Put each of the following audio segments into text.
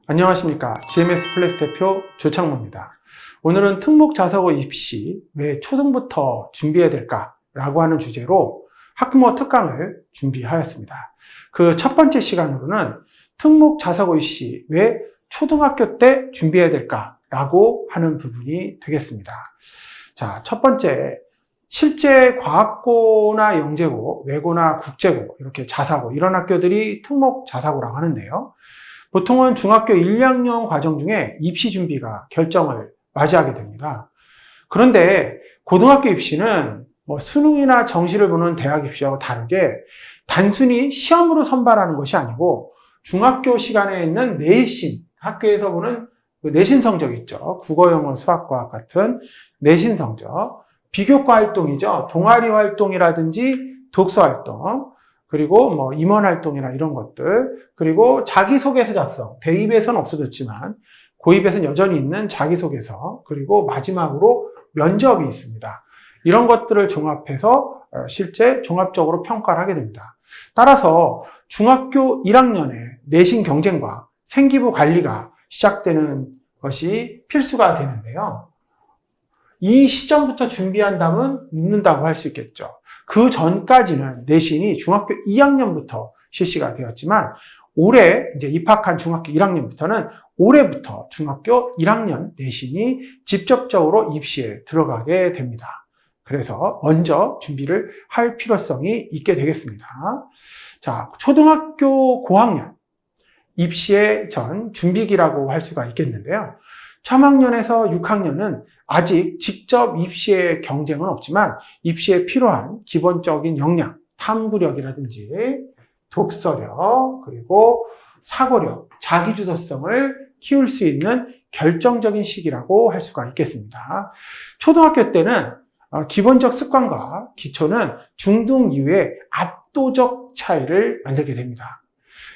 안녕하십니까. GMS 플렉스 대표 조창모입니다. 오늘은 특목자사고 입시 왜 초등부터 준비해야 될까라고 하는 주제로 학부모 특강을 준비하였습니다. 그 첫 번째 시간으로는 특목자사고 입시 왜 초등학교 때 준비해야 될까라고 하는 부분이 되겠습니다. 자, 첫 번째, 실제 과학고나 영재고, 외고나 국제고, 이렇게 자사고, 이런 학교들이 특목자사고라고 하는데요. 보통은 중학교 1, 2학년 과정 중에 입시 준비가 결정을 맞이하게 됩니다. 그런데 고등학교 입시는 수능이나 정시를 보는 대학 입시하고 다르게 단순히 시험으로 선발하는 것이 아니고 중학교 시간에 있는 내신, 학교에서 보는 내신 성적 있죠. 국어, 영어, 수학, 과학 같은 내신 성적, 비교과 활동이죠. 동아리 활동이라든지 독서 활동, 그리고 임원 활동이나 이런 것들, 그리고 자기소개서 작성, 대입에서는 없어졌지만 고입에서는 여전히 있는 자기소개서, 그리고 마지막으로 면접이 있습니다. 이런 것들을 종합해서 실제 종합적으로 평가를 하게 됩니다. 따라서 중학교 1학년에 내신 경쟁과 생기부 관리가 시작되는 것이 필수가 되는데요. 이 시점부터 준비한다면 늦는다고 할 수 있겠죠. 그 전까지는 내신이 중학교 2학년부터 실시가 되었지만 올해 이제 입학한 중학교 1학년부터는 올해부터 중학교 1학년 내신이 직접적으로 입시에 들어가게 됩니다. 그래서 먼저 준비를 할 필요성이 있게 되겠습니다. 자, 초등학교 고학년 입시의 전 준비기라고 할 수가 있겠는데요. 3학년에서 6학년은 아직 직접 입시의 경쟁은 없지만 입시에 필요한 기본적인 역량, 탐구력이라든지 독서력, 그리고 사고력, 자기주도성을 키울 수 있는 결정적인 시기라고 할 수가 있겠습니다. 초등학교 때는 기본적 습관과 기초는 중등 이후에 압도적 차이를 만들게 됩니다.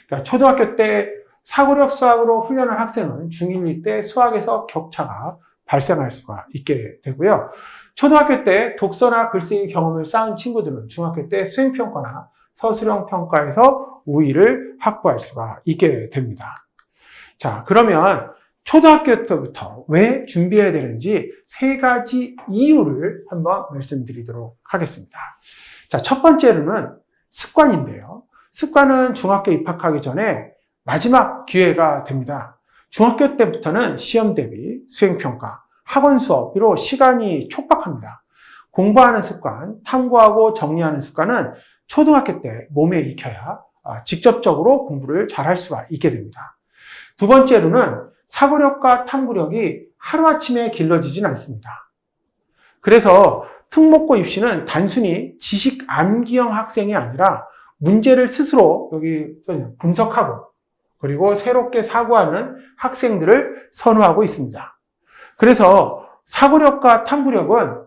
그러니까 초등학교 때 사고력 수학으로 훈련한 학생은 중1 때 수학에서 격차가 발생할 수가 있게 되고요. 초등학교 때 독서나 글쓰기 경험을 쌓은 친구들은 중학교 때 수행평가나 서술형 평가에서 우위를 확보할 수가 있게 됩니다. 자, 그러면 초등학교 때부터 왜 준비해야 되는지 세 가지 이유를 한번 말씀드리도록 하겠습니다. 자, 첫 번째로는 습관인데요. 습관은 중학교 입학하기 전에 마지막 기회가 됩니다. 중학교 때부터는 시험 대비, 수행평가, 학원 수업으로 시간이 촉박합니다. 공부하는 습관, 탐구하고 정리하는 습관은 초등학교 때 몸에 익혀야 직접적으로 공부를 잘할 수가 있게 됩니다. 두 번째로는 사고력과 탐구력이 하루아침에 길러지진 않습니다. 그래서 특목고 입시는 단순히 지식 암기형 학생이 아니라 문제를 스스로 여기 분석하고 그리고 새롭게 사고하는 학생들을 선호하고 있습니다. 그래서 사고력과 탐구력은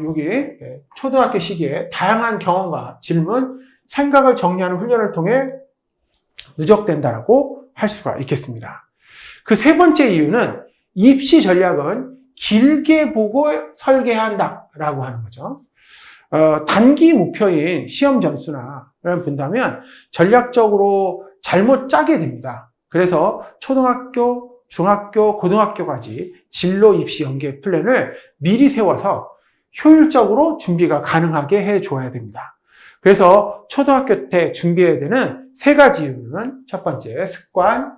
여기 초등학교 시기에 다양한 경험과 질문, 생각을 정리하는 훈련을 통해 누적된다고 할 수가 있겠습니다. 그 세 번째 이유는 입시 전략은 길게 보고 설계한다라고 하는 거죠. 단기 목표인 시험 점수나 본다면 전략적으로 잘못 짜게 됩니다. 그래서 초등학교, 중학교, 고등학교까지 진로 입시 연계 플랜을 미리 세워서 효율적으로 준비가 가능하게 해줘야 됩니다. 그래서 초등학교 때 준비해야 되는 세 가지 이유는 첫 번째, 습관,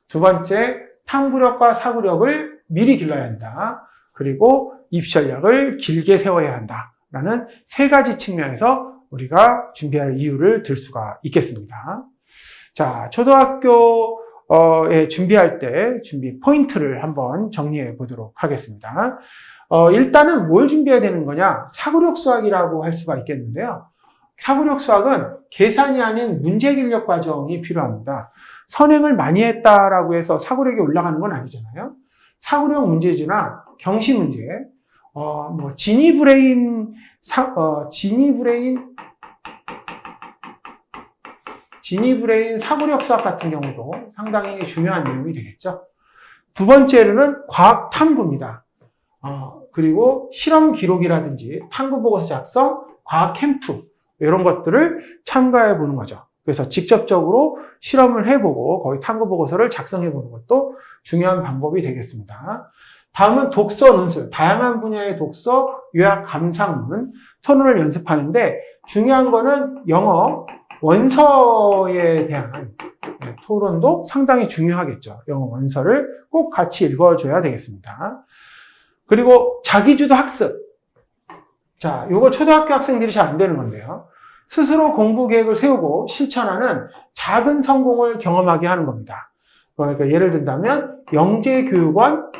두 번째, 탐구력과 사고력을 미리 길러야 한다. 그리고 입시 전략을 길게 세워야 한다라는 세 가지 측면에서 우리가 준비할 이유를 들 수가 있겠습니다. 자, 초등학교에 준비할 때 준비 포인트를 한번 정리해 보도록 하겠습니다. 일단은 뭘 준비해야 되는 거냐? 사고력 수학이라고 할 수가 있겠는데요. 사고력 수학은 계산이 아닌 문제 기력 과정이 필요합니다. 선행을 많이 했다라고 해서 사고력이 올라가는 건 아니잖아요. 사고력 문제지나 경시 문제, 지니브레인 사고력 수학 같은 경우도 상당히 중요한 내용이 되겠죠. 두 번째로는 과학 탐구입니다. 그리고 실험 기록이라든지 탐구 보고서 작성, 과학 캠프 이런 것들을 참가해 보는 거죠. 그래서 직접적으로 실험을 해보고 거기 탐구 보고서를 작성해 보는 것도 중요한 방법이 되겠습니다. 다음은 독서 논술, 다양한 분야의 독서, 요약, 감상문, 토론을 연습하는데 중요한 거는 영어 원서에 대한 토론도 상당히 중요하겠죠. 영어 원서를 꼭 같이 읽어줘야 되겠습니다. 그리고 자기주도 학습. 자, 요거 초등학교 학생들이 잘 안 되는 건데요. 스스로 공부 계획을 세우고 실천하는 작은 성공을 경험하게 하는 겁니다. 그러니까 예를 든다면 영재교육원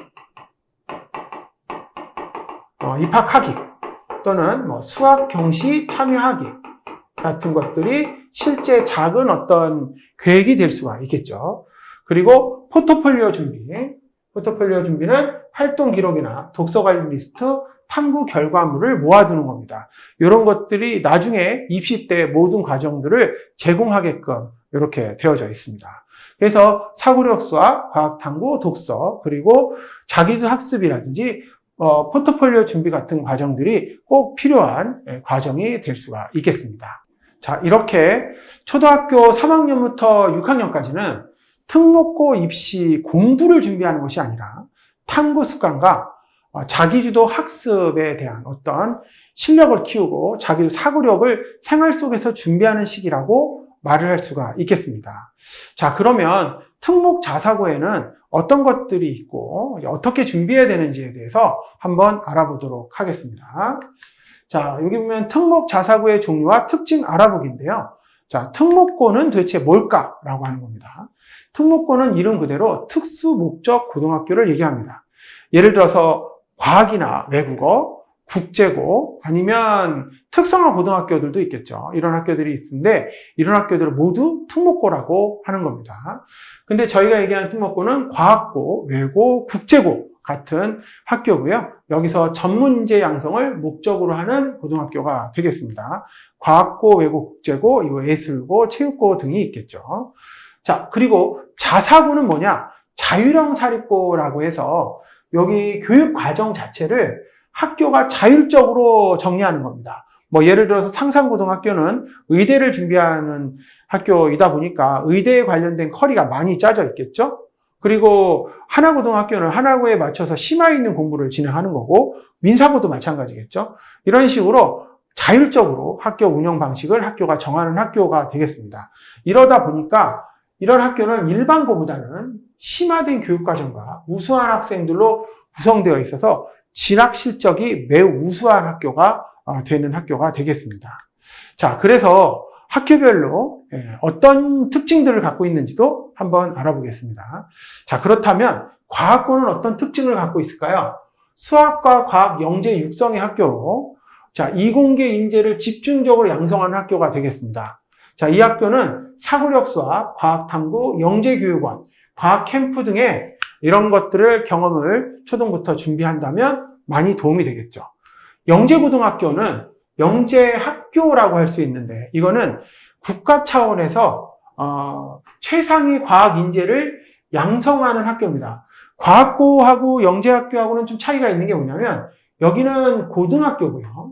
입학하기 또는 수학 경시 참여하기 같은 것들이 실제 작은 어떤 계획이 될 수가 있겠죠. 그리고 포트폴리오 준비. 포트폴리오 준비는 활동 기록이나 독서 관리 리스트, 탐구 결과물을 모아두는 겁니다. 이런 것들이 나중에 입시 때 모든 과정들을 제공하게끔 이렇게 되어져 있습니다. 그래서 사고력 수학, 과학 탐구, 독서, 그리고 자기도 학습이라든지 포트폴리오 준비 같은 과정들이 꼭 필요한 과정이 될 수가 있겠습니다. 자, 이렇게 초등학교 3학년부터 6학년까지는 특목고 입시 공부를 준비하는 것이 아니라 탐구 습관과 자기주도 학습에 대한 어떤 실력을 키우고 자기도 사고력을 생활 속에서 준비하는 시기라고 말을 할 수가 있겠습니다. 자, 그러면 특목 자사고에는 어떤 것들이 있고 어떻게 준비해야 되는지에 대해서 한번 알아보도록 하겠습니다. 자, 여기 보면 특목 자사고의 종류와 특징 알아보기인데요. 자, 특목고는 도대체 뭘까라고 하는 겁니다. 특목고는 이름 그대로 특수 목적 고등학교를 얘기합니다. 예를 들어서 과학이나 외국어, 국제고 아니면 특성화 고등학교들도 있겠죠. 이런 학교들이 있는데 이런 학교들을 모두 특목고라고 하는 겁니다. 근데 저희가 얘기하는 특목고는 과학고, 외고, 국제고 같은 학교고요. 여기서 전문인재 양성을 목적으로 하는 고등학교가 되겠습니다. 과학고, 외고, 국제고, 이거 예술고, 체육고 등이 있겠죠. 자, 그리고 자사고는 뭐냐? 자율형 사립고라고 해서 여기 교육 과정 자체를 학교가 자율적으로 정리하는 겁니다. 예를 들어서 상산고등학교는 의대를 준비하는 학교이다 보니까 의대에 관련된 커리가 많이 짜져 있겠죠? 그리고 하나고등학교는 하나고에 맞춰서 심화 있는 공부를 진행하는 거고 민사고도 마찬가지겠죠? 이런 식으로 자율적으로 학교 운영 방식을 학교가 정하는 학교가 되겠습니다. 이러다 보니까 이런 학교는 일반고보다는 심화된 교육과정과 우수한 학생들로 구성되어 있어서 진학 실적이 매우 우수한 학교가 되는 학교가 되겠습니다. 자, 그래서 학교별로 어떤 특징들을 갖고 있는지도 한번 알아보겠습니다. 자, 그렇다면 과학고는 어떤 특징을 갖고 있을까요? 수학과 과학 영재 육성의 학교로 자, 이공계 인재를 집중적으로 양성하는 학교가 되겠습니다. 자, 이 학교는 사고력 수학, 과학 탐구, 영재 교육원, 과학 캠프 등의 이런 것들을 경험을 초등부터 준비한다면 많이 도움이 되겠죠. 영재고등학교는 영재학교라고 할 수 있는데 이거는 국가 차원에서 최상위 과학 인재를 양성하는 학교입니다. 과학고하고 영재학교하고는 좀 차이가 있는 게 뭐냐면 여기는 고등학교고요.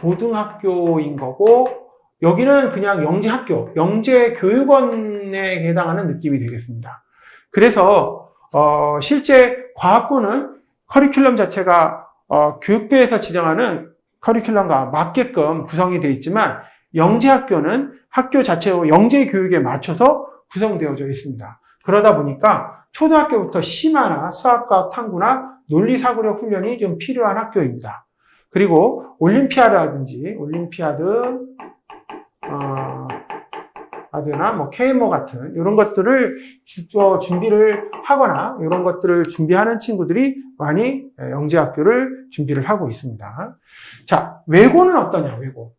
고등학교인 거고 여기는 그냥 영재학교, 영재교육원에 해당하는 느낌이 되겠습니다. 그래서 실제 과학고는 커리큘럼 자체가 교육부에서 지정하는 커리큘럼과 맞게끔 구성이 되어 있지만 영재학교는 학교 자체로 영재교육에 맞춰서 구성되어져 있습니다. 그러다 보니까 초등학교부터 심화나 수학과 탐구나 논리사고력 훈련이 좀 필요한 학교입니다. 그리고 올림피아드라든지 아드나 KMO 같은 이런 것들을 준비를 하거나 이런 것들을 준비하는 친구들이 많이 영재학교를 준비를 하고 있습니다. 자, 외고는 어떠냐, 외고.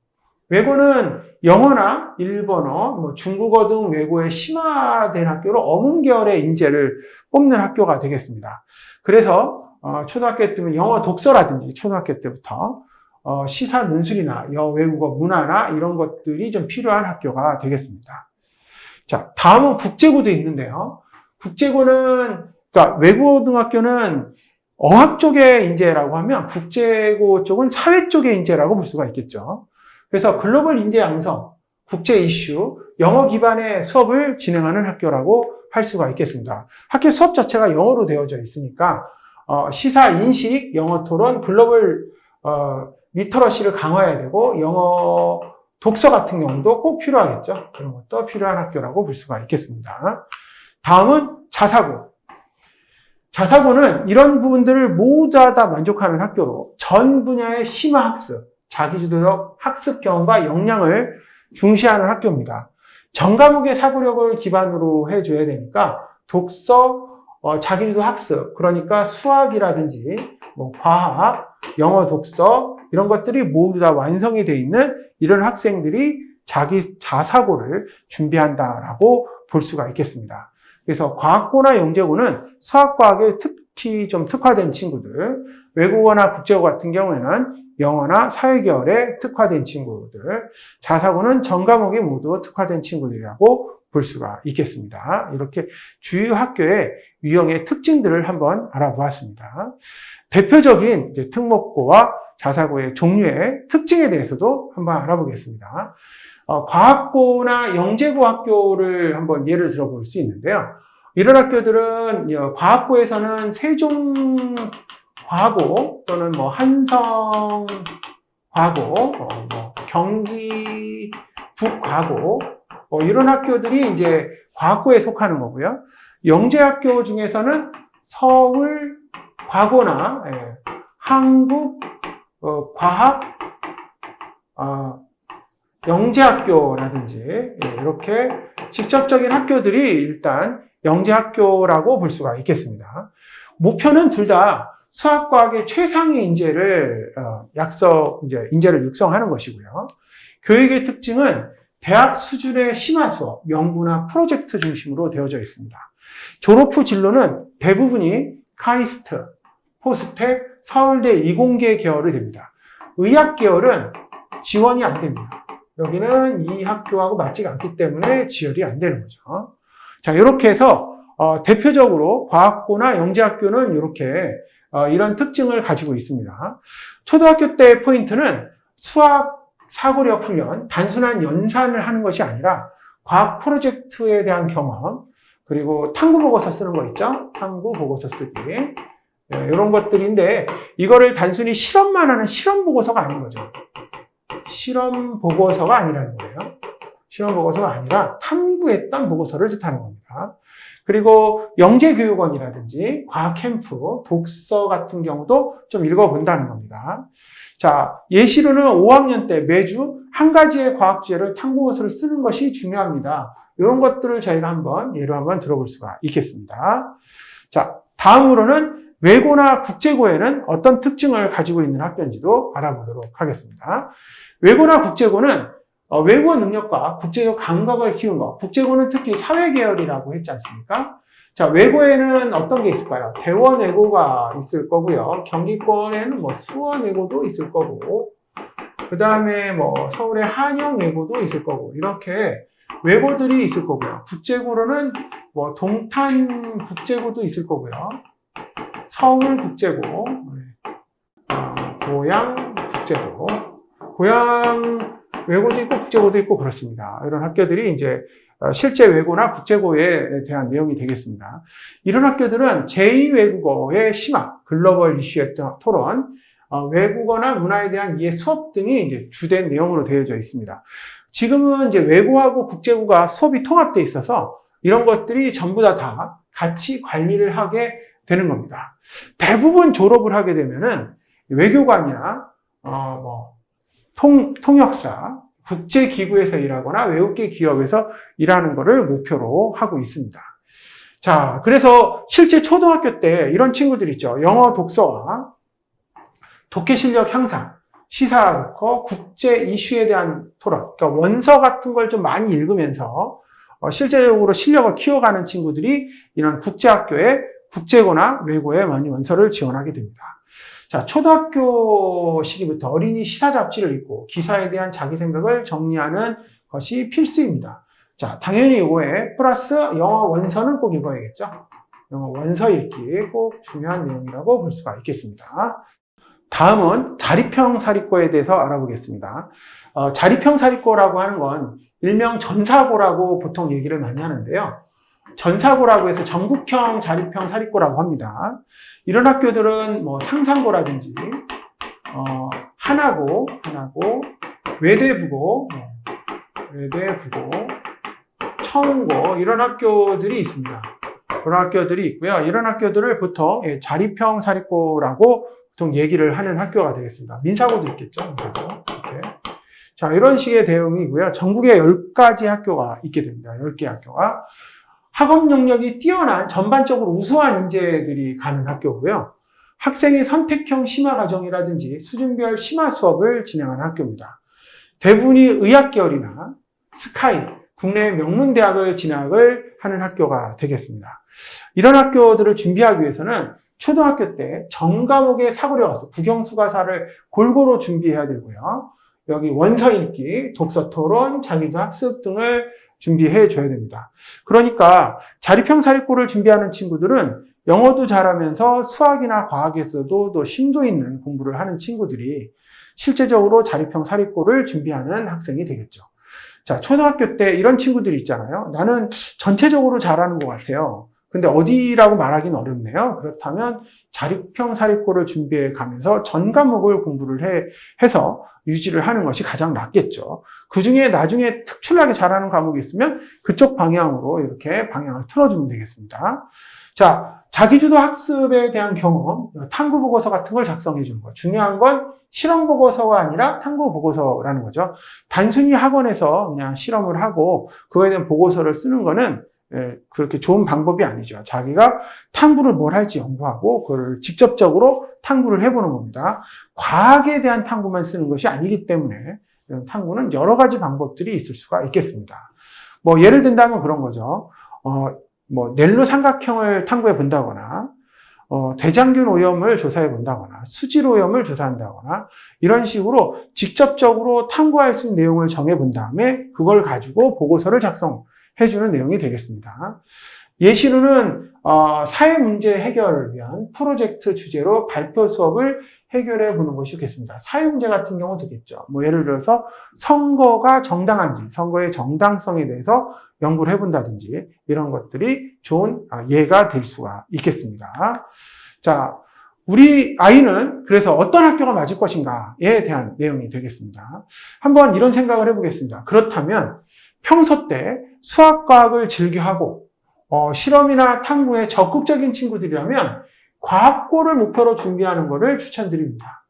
외고는 영어나 일본어, 중국어 등 외고에 심화된 학교로 어문 계열의 인재를 뽑는 학교가 되겠습니다. 그래서 초등학교 때면 영어 독서라든지 초등학교 때부터 시사 논술이나 외국어 문화나 이런 것들이 좀 필요한 학교가 되겠습니다. 자, 다음은 국제고도 있는데요. 국제고는, 그러니까 외고등학교는 어학 쪽의 인재라고 하면 국제고 쪽은 사회 쪽의 인재라고 볼 수가 있겠죠. 그래서 글로벌 인재 양성, 국제 이슈, 영어 기반의 수업을 진행하는 학교라고 할 수가 있겠습니다. 학교 수업 자체가 영어로 되어져 있으니까 시사, 인식, 영어 토론, 글로벌 리터러시를 강화해야 되고 영어 독서 같은 경우도 꼭 필요하겠죠. 그런 것도 필요한 학교라고 볼 수가 있겠습니다. 다음은 자사고. 자사고는 이런 부분들을 모두 다 만족하는 학교로 전 분야의 심화 학습, 자기주도적 학습 경험과 역량을 중시하는 학교입니다. 전 과목의 사고력을 기반으로 해줘야 되니까 독서, 자기주도 학습, 그러니까 수학이라든지 뭐 과학, 영어 독서 이런 것들이 모두 다 완성이 되어 있는 이런 학생들이 자기 자사고를 준비한다라고 볼 수가 있겠습니다. 그래서 과학고나 영재고는 수학과학에 특히 좀 특화된 친구들, 외국어나 국제고 같은 경우에는 영어나 사회계열에 특화된 친구들, 자사고는 전 과목이 모두 특화된 친구들이라고 볼 수가 있겠습니다. 이렇게 주요 학교의 유형의 특징들을 한번 알아보았습니다. 대표적인 이제 특목고와 자사고의 종류의 특징에 대해서도 한번 알아보겠습니다. 과학고나 영재고 학교를 한번 예를 들어볼 수 있는데요. 이런 학교들은 과학고에서는 세종과고 또는 뭐 한성과고, 경기북과고 이런 학교들이 이제 과학고에 속하는 거고요. 영재학교 중에서는 서울과고나 한국과학 영재학교라든지 이렇게 직접적인 학교들이 일단 영재학교라고 볼 수가 있겠습니다. 목표는 둘 다 수학과학의 최상의 인재를 인재를 육성하는 것이고요. 교육의 특징은 대학 수준의 심화 수업, 연구나 프로젝트 중심으로 되어져 있습니다. 졸업 후 진로는 대부분이 카이스트, 포스텍, 서울대 이공계 계열이 됩니다. 의학 계열은 지원이 안 됩니다. 여기는 이 학교하고 맞지가 않기 때문에 지원이 안 되는 거죠. 자, 이렇게 해서 대표적으로 과학고나 영재학교는 이렇게 이런 특징을 가지고 있습니다. 초등학교 때 포인트는 수학 사고력 훈련, 단순한 연산을 하는 것이 아니라 과학 프로젝트에 대한 경험, 그리고 탐구 보고서 쓰는 거 있죠? 탐구 보고서 쓰기. 이런 것들인데 이거를 단순히 실험만 하는 실험 보고서가 아닌 거죠. 실험 보고서가 아니라는 거예요. 실험 보고서가 아니라 탐구했던 보고서를 뜻하는 겁니다. 그리고 영재교육원이라든지 과학캠프, 독서 같은 경우도 좀 읽어본다는 겁니다. 자, 예시로는 5학년 때 매주 한 가지의 과학 주제를 탐구보고서를 쓰는 것이 중요합니다. 이런 것들을 저희가 예로 한번 들어볼 수가 있겠습니다. 자, 다음으로는 외고나 국제고에는 어떤 특징을 가지고 있는 학교인지도 알아보도록 하겠습니다. 외고나 국제고는 외국어 능력과 국제적 감각을 키운 것. 국제고는 특히 사회계열이라고 했지 않습니까? 자, 외고에는 어떤 게 있을까요? 대원 외고가 있을 거고요. 경기권에는 수원 외고도 있을 거고, 그 다음에 서울의 한영 외고도 있을 거고, 이렇게 외고들이 있을 거고요. 국제고로는 동탄 국제고도 있을 거고요. 서울 국제고, 고양 국제고, 고양 외고도 있고 국제고도 있고 그렇습니다. 이런 학교들이 이제 실제 외고나 국제고에 대한 내용이 되겠습니다. 이런 학교들은 제2외국어의 심화, 글로벌 이슈의 토론, 외국어나 문화에 대한 이해 수업 등이 이제 주된 내용으로 되어져 있습니다. 지금은 이제 외고하고 국제고가 수업이 통합되어 있어서 이런 것들이 전부 다 같이 관리를 하게 되는 겁니다. 대부분 졸업을 하게 되면은 외교관이나 통역사, 국제기구에서 일하거나 외국계 기업에서 일하는 것을 목표로 하고 있습니다. 자, 그래서 실제 초등학교 때 이런 친구들 있죠. 영어 독서와 독해 실력 향상, 시사 독어, 국제 이슈에 대한 토론, 그러니까 원서 같은 걸 좀 많이 읽으면서 실제적으로 실력을 키워가는 친구들이 이런 국제학교에 국제고나 외고에 많이 원서를 지원하게 됩니다. 자, 초등학교 시기부터 어린이 시사 잡지를 읽고 기사에 대한 자기 생각을 정리하는 것이 필수입니다. 자, 당연히 이거에 플러스 영어 원서는 꼭 읽어야겠죠. 영어 원서 읽기 꼭 중요한 내용이라고 볼 수가 있겠습니다. 다음은 자립형 사립고에 대해서 알아보겠습니다. 자립형 사립고라고 하는 건 일명 전사고라고 보통 얘기를 많이 하는데요. 전사고라고 해서 전국형 자립형 사립고라고 합니다. 이런 학교들은 뭐 상산고라든지 하나고, 외대부고, 청운고 이런 학교들이 있습니다. 그런 학교들이 있고요. 이런 학교들을 보통 자립형 사립고라고 보통 얘기를 하는 학교가 되겠습니다. 민사고도 있겠죠. 이렇게. 자, 이런 식의 내용이고요. 전국에 10가지 학교가 있게 됩니다. 10개 학교가. 학업 능력이 뛰어난 전반적으로 우수한 인재들이 가는 학교고요. 학생의 선택형 심화 과정이라든지 수준별 심화 수업을 진행하는 학교입니다. 대부분이 의학 계열이나 스카이, 국내 명문대학을 진학을 하는 학교가 되겠습니다. 이런 학교들을 준비하기 위해서는 초등학교 때 전 과목의 사고력에서 국영수가사를 골고루 준비해야 되고요. 여기 원서 읽기, 독서 토론, 자기도 학습 등을 준비해 줘야 됩니다. 그러니까 자립형 사립고를 준비하는 친구들은 영어도 잘하면서 수학이나 과학에서도 또 심도 있는 공부를 하는 친구들이 실제적으로 자립형 사립고를 준비하는 학생이 되겠죠. 자, 초등학교 때 이런 친구들이 있잖아요. 나는 전체적으로 잘하는 것 같아요. 근데 어디라고 말하기는 어렵네요. 그렇다면 자립형 사립고를 준비해 가면서 전 과목을 공부를 해서 유지를 하는 것이 가장 낫겠죠. 그 중에 나중에 특출나게 잘하는 과목이 있으면 그쪽 방향으로 이렇게 방향을 틀어주면 되겠습니다. 자, 자기주도 학습에 대한 경험, 탐구 보고서 같은 걸 작성해 주는 거. 중요한 건 실험 보고서가 아니라 탐구 보고서라는 거죠. 단순히 학원에서 그냥 실험을 하고 그거에 대한 보고서를 쓰는 거는 그렇게 좋은 방법이 아니죠. 자기가 탐구를 뭘 할지 연구하고 그걸 직접적으로 탐구를 해보는 겁니다. 과학에 대한 탐구만 쓰는 것이 아니기 때문에 탐구는 여러 가지 방법들이 있을 수가 있겠습니다. 뭐 예를 든다면 그런 거죠. 넬로 삼각형을 탐구해 본다거나 대장균 오염을 조사해 본다거나 수질 오염을 조사한다거나 이런 식으로 직접적으로 탐구할 수 있는 내용을 정해 본 다음에 그걸 가지고 보고서를 작성해주는 내용이 되겠습니다. 예시로는 사회 문제 해결을 위한 프로젝트 주제로 발표 수업을 해결해 보는 것이 좋겠습니다. 사회 문제 같은 경우 되겠죠. 뭐 예를 들어서 선거가 정당한지, 선거의 정당성에 대해서 연구를 해본다든지 이런 것들이 좋은 예가 될 수가 있겠습니다. 자, 우리 아이는 그래서 어떤 학교가 맞을 것인가에 대한 내용이 되겠습니다. 한번 이런 생각을 해보겠습니다. 그렇다면 평소 때 수학과학을 즐겨하고 실험이나 탐구에 적극적인 친구들이라면 과학고를 목표로 준비하는 것을 추천드립니다.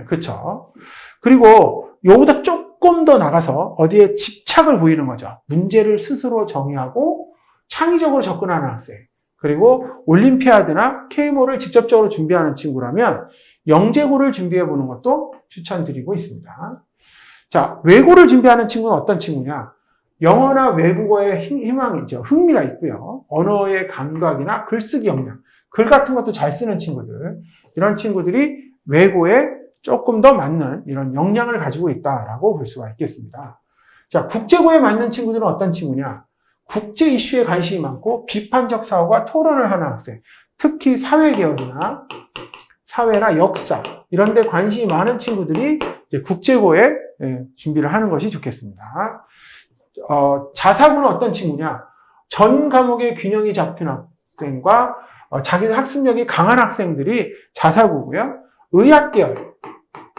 그렇죠. 그리고 요보다 조금 더 나가서 어디에 집착을 보이는 거죠. 문제를 스스로 정의하고 창의적으로 접근하는 학생. 그리고 올림피아드나 K모를 직접적으로 준비하는 친구라면 영재고를 준비해 보는 것도 추천드리고 있습니다. 자, 외고를 준비하는 친구는 어떤 친구냐? 영어나 외국어에 희망이죠. 흥미가 있고요. 언어의 감각이나 글쓰기 역량, 글 같은 것도 잘 쓰는 친구들. 이런 친구들이 외고에 조금 더 맞는 이런 역량을 가지고 있다라고 볼 수가 있겠습니다. 자, 국제고에 맞는 친구들은 어떤 친구냐? 국제 이슈에 관심이 많고 비판적 사고와 토론을 하는 학생. 특히 사회계열이나 사회나 역사 이런 데 관심이 많은 친구들이 이제 국제고에 준비를 하는 것이 좋겠습니다. 자사고는 어떤 친구냐? 전 과목의 균형이 잡힌 학생과 자기 학습력이 강한 학생들이 자사고고요.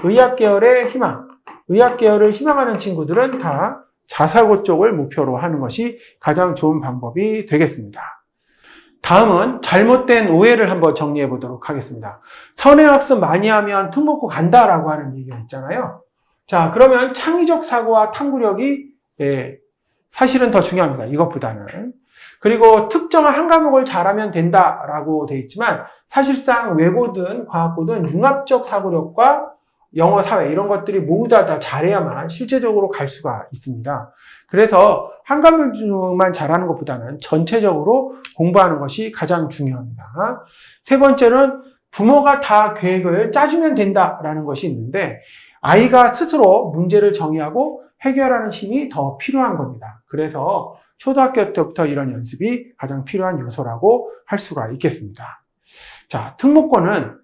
의학계열의 희망, 의학계열을 희망하는 친구들은 다 자사고 쪽을 목표로 하는 것이 가장 좋은 방법이 되겠습니다. 다음은 잘못된 오해를 한번 정리해 보도록 하겠습니다. 선행학습 많이 하면 특목고 간다라고 하는 얘기가 있잖아요. 자, 그러면 창의적 사고와 탐구력이 사실은 더 중요합니다. 이것보다는. 그리고 특정한 한 과목을 잘하면 된다라고 되어 있지만 사실상 외고든 과학고든 융합적 사고력과 영어, 사회 이런 것들이 모두 다 잘해야만 실제적으로 갈 수가 있습니다. 그래서 한 과목만 잘하는 것보다는 전체적으로 공부하는 것이 가장 중요합니다. 세 번째는 부모가 다 계획을 짜주면 된다라는 것이 있는데 아이가 스스로 문제를 정의하고 해결하는 힘이 더 필요한 겁니다. 그래서 초등학교 때부터 이런 연습이 가장 필요한 요소라고 할 수가 있겠습니다. 자, 특목고는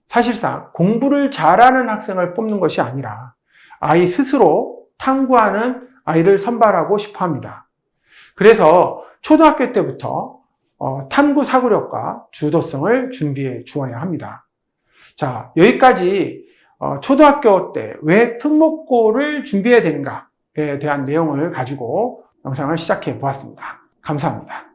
사실상 공부를 잘하는 학생을 뽑는 것이 아니라 아이 스스로 탐구하는 아이를 선발하고 싶어 합니다. 그래서 초등학교 때부터 탐구 사고력과 주도성을 준비해 주어야 합니다. 자, 여기까지 초등학교 때 왜 특목고를 준비해야 되는가에 대한 내용을 가지고 영상을 시작해 보았습니다. 감사합니다.